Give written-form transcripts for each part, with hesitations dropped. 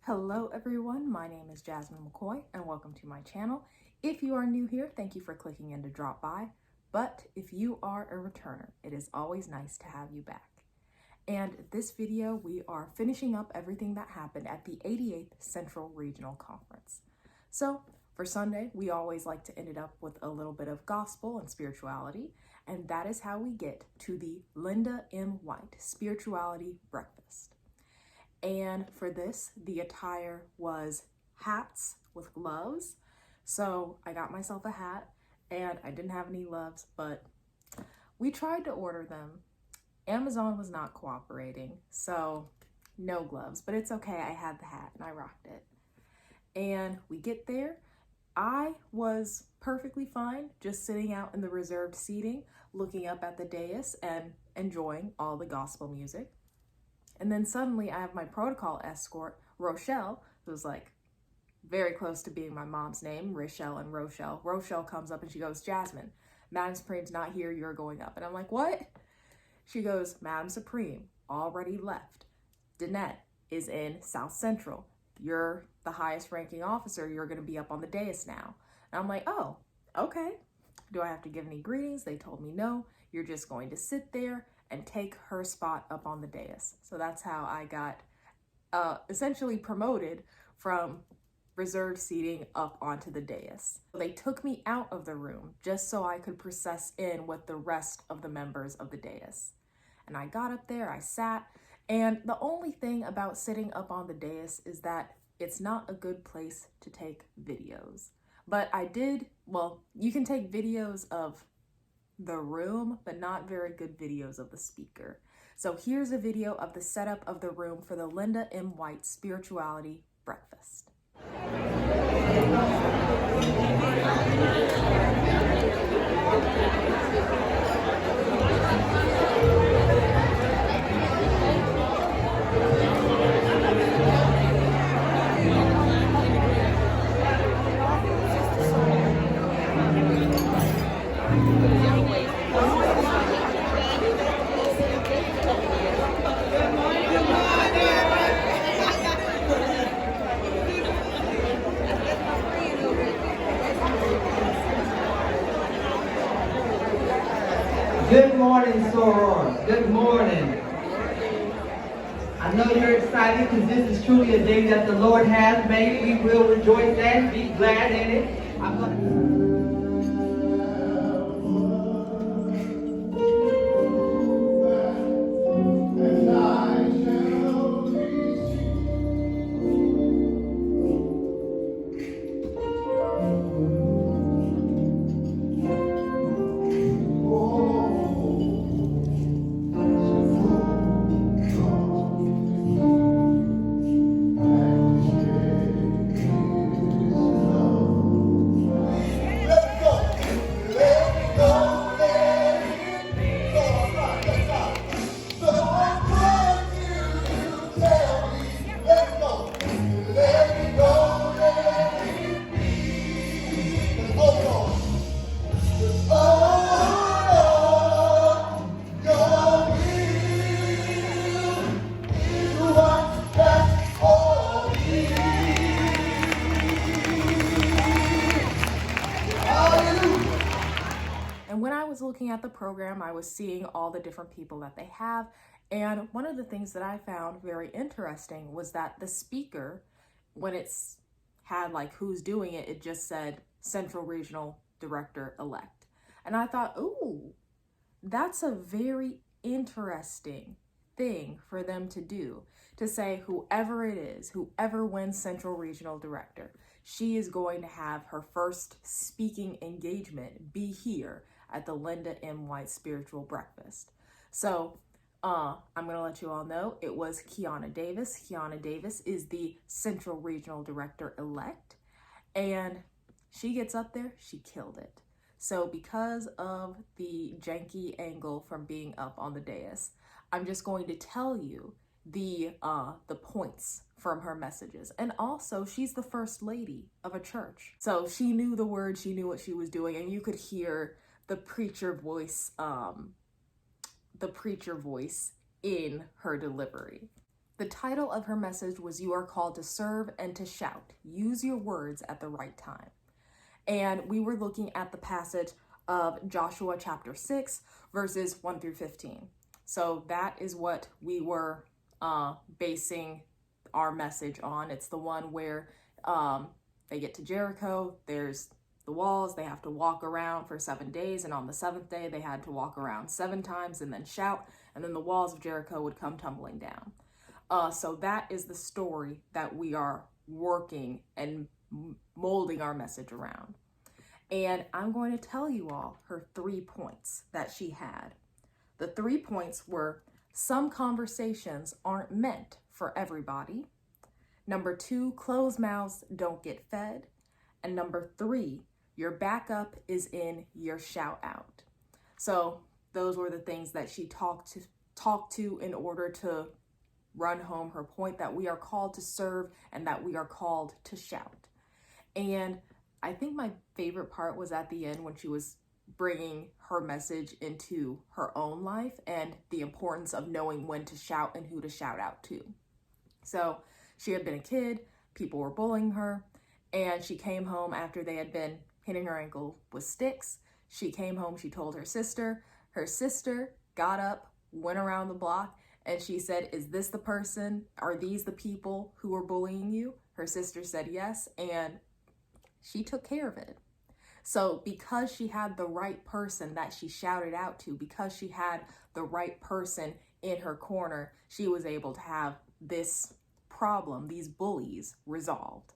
Hello everyone, my name is Jasmine McCoy and welcome to my channel. If you are new here, thank you for clicking in to drop by, but if you are a returner, it is always nice to have you back. And this video, we are finishing up everything that happened at the 88th Central Regional Conference. So for Sunday, we always like to end it up with a little bit of gospel and spirituality, and that is how we get to the Linda M. White Spirituality Breakfast. And for this, the attire was hats with gloves. So I got myself a hat and I didn't have any gloves, but we tried to order them. Amazon was not cooperating, so no gloves, but it's okay. I had the hat and I rocked it. And we get there. I was perfectly fine just sitting out in the reserved seating, looking up at the dais and enjoying all the gospel music. And then suddenly I have my protocol escort, Rochelle, who's like very close to being my mom's name, Rachel and Rochelle. Rochelle comes up and she goes, "Jasmine, Madam Supreme's not here, you're going up." And I'm like, "What?" She goes, "Madam Supreme already left. Danette is in South Central. You're the highest ranking officer, you're gonna be up on the dais now." And I'm like, "Oh, okay. Do I have to give any greetings?" They told me no, you're just going to sit there and take her spot up on the dais. So that's how I got essentially promoted from reserved seating up onto the dais. They took me out of the room just so I could process in with the rest of the members of the dais. And I got up there, I sat, and the only thing about sitting up on the dais is that it's not a good place to take videos. But I did, well, you can take videos of the room, but not very good videos of the speaker. So here's a video of the setup of the room for the Linda M. White Spirituality Breakfast. Good morning, Soror. Good morning. I know you're excited because this is truly a day that the Lord has made. We will rejoice and be glad in it. And when I was looking at the program, I was seeing all the different people that they have. And one of the things that I found very interesting was that the speaker, when it's had like who's doing it, it just said Central Regional Director-elect. And I thought, ooh, that's a very interesting thing for them to do, to say whoever it is, whoever wins Central Regional Director, she is going to have her first speaking engagement be here at the Linda M. White Spiritual Breakfast. So I'm gonna let you all know it was Kiana Davis. Kiana Davis is the Central Regional Director-elect, and she gets up there, she killed it. So because of the janky angle from being up on the dais, I'm just going to tell you the points from her messages. And also, she's the first lady of a church. So she knew the word, she knew what she was doing, and you could hear the preacher voice in her delivery. The title of her message was "You Are Called to Serve and to Shout. Use your words at the right time." And we were looking at the passage of Joshua chapter 6, verses 1 through 15. So that is what we were basing our message on. It's the one where they get to Jericho, there's the walls, they have to walk around for 7 days, and on the seventh day they had to walk around 7 times and then shout, and then the walls of Jericho would come tumbling down. So that is the story that we are working and molding our message around. And I'm going to tell you all her 3 points that she had. The 3 points were: some conversations aren't meant for everybody. Number 2, closed mouths don't get fed. And number 3, your backup is in your shout out. So those were the things that she talked to in order to run home her point that we are called to serve and that we are called to shout. And I think my favorite part was at the end when she was bringing her message into her own life and the importance of knowing when to shout and who to shout out to. So she had been a kid, people were bullying her, and she came home after they had been hitting her ankle with sticks. She came home, she told her sister. Her sister got up, went around the block, and she said, "Is this the person? Are these the people who are bullying you?" Her sister said yes, and she took care of it. So because she had the right person that she shouted out to, because she had the right person in her corner, she was able to have this problem, these bullies, resolved.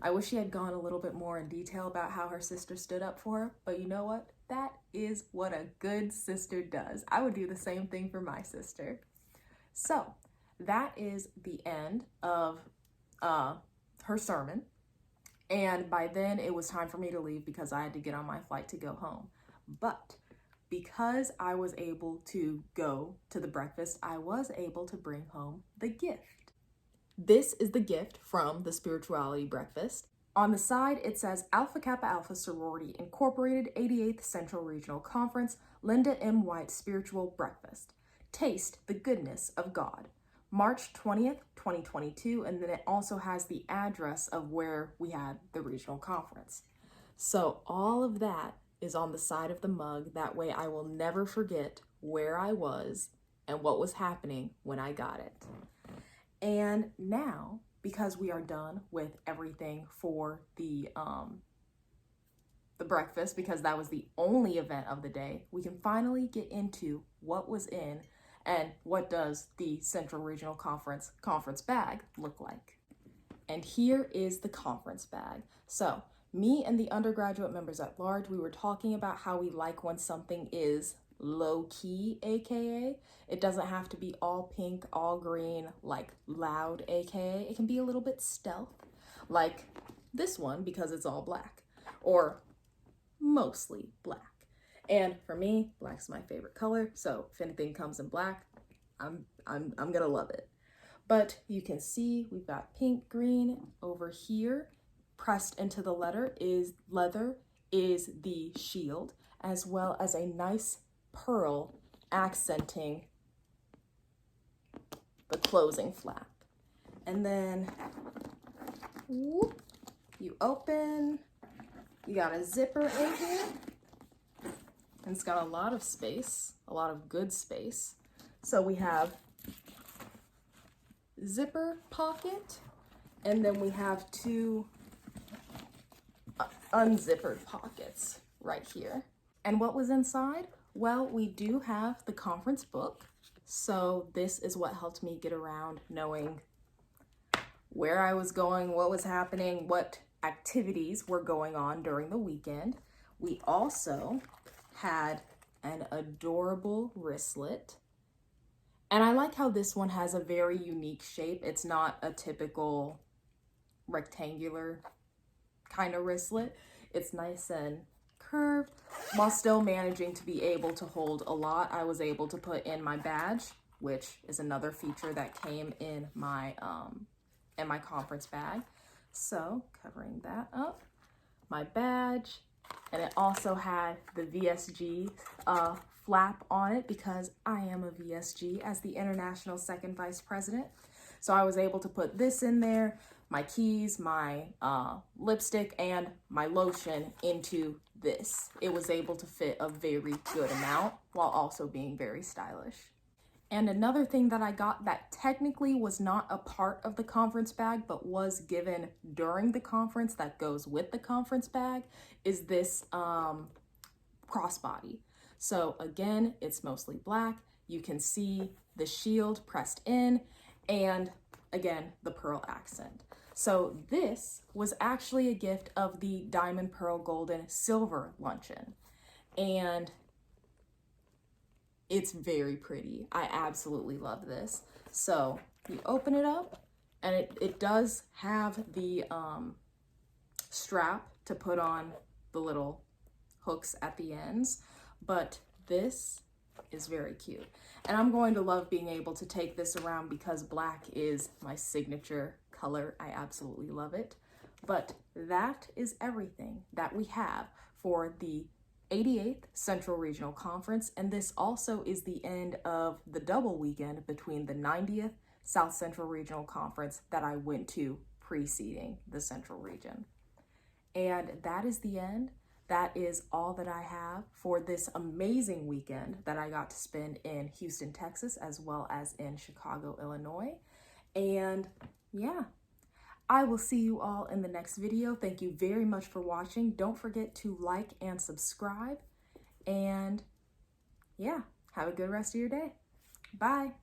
I wish she had gone a little bit more in detail about how her sister stood up for her, but you know what? That is what a good sister does. I would do the same thing for my sister. So that is the end of her sermon. And by then it was time for me to leave because I had to get on my flight to go home. But because I was able to go to the breakfast, I was able to bring home the gift. This is the gift from the Spirituality Breakfast. On the side, it says Alpha Kappa Alpha Sorority Incorporated 88th Central Regional Conference, Linda M. White Spiritual Breakfast. Taste the goodness of God. March 20th, 2022, and then it also has the address of where we had the regional conference. So all of that is on the side of the mug. That way I will never forget where I was and what was happening when I got it. And now, because we are done with everything for the breakfast, because that was the only event of the day, we can finally get into what was in and what does the Central Regional Conference bag look like. And here is the conference bag. So me and the undergraduate members at large, we were talking about how we like when something is low key, aka it doesn't have to be all pink, all green, like loud, aka it can be a little bit stealth, like this one because it's all black, or mostly black. And for me, black's my favorite color, so if anything comes in black, I'm gonna love it. But you can see we've got pink, green over here. Pressed into the leather is the shield, as well as a nice pearl accenting the closing flap. And then whoop, you open, you got a zipper in here, and it's got a lot of space, a lot of good space. So we have zipper pocket, and then we have 2 unzippered pockets right here. And what was inside? Well, we do have the conference book. So this is what helped me get around, knowing where I was going, what was happening, what activities were going on during the weekend. We also had an adorable wristlet. And I like how this one has a very unique shape. It's not a typical rectangular kind of wristlet. It's nice and curved while still managing to be able to hold a lot. I was able to put in my badge, which is another feature that came in my conference bag. So covering that up, my badge, and it also had the VSG flap on it because I am a VSG as the International Second Vice President. So I was able to put this in there, my keys, my lipstick, and my lotion into this. It was able to fit a very good amount while also being very stylish. And another thing that I got that technically was not a part of the conference bag, but was given during the conference that goes with the conference bag is this crossbody. So again, it's mostly black. You can see the shield pressed in and again, the pearl accent. So this was actually a gift of the Diamond, Pearl, Golden, Silver luncheon. And it's very pretty. I absolutely love this. So you open it up and it does have the strap to put on the little hooks at the ends, but this is very cute. And I'm going to love being able to take this around because black is my signature color. I absolutely love it. But that is everything that we have for the 88th Central Regional Conference, and this also is the end of the double weekend between the 90th South Central Regional Conference that I went to preceding the Central Region. And that is the end. That is all that I have for this amazing weekend that I got to spend in Houston, Texas, as well as in Chicago, Illinois. And yeah, I will see you all in the next video. Thank you very much for watching. Don't forget to like and subscribe. And yeah, have a good rest of your day. Bye.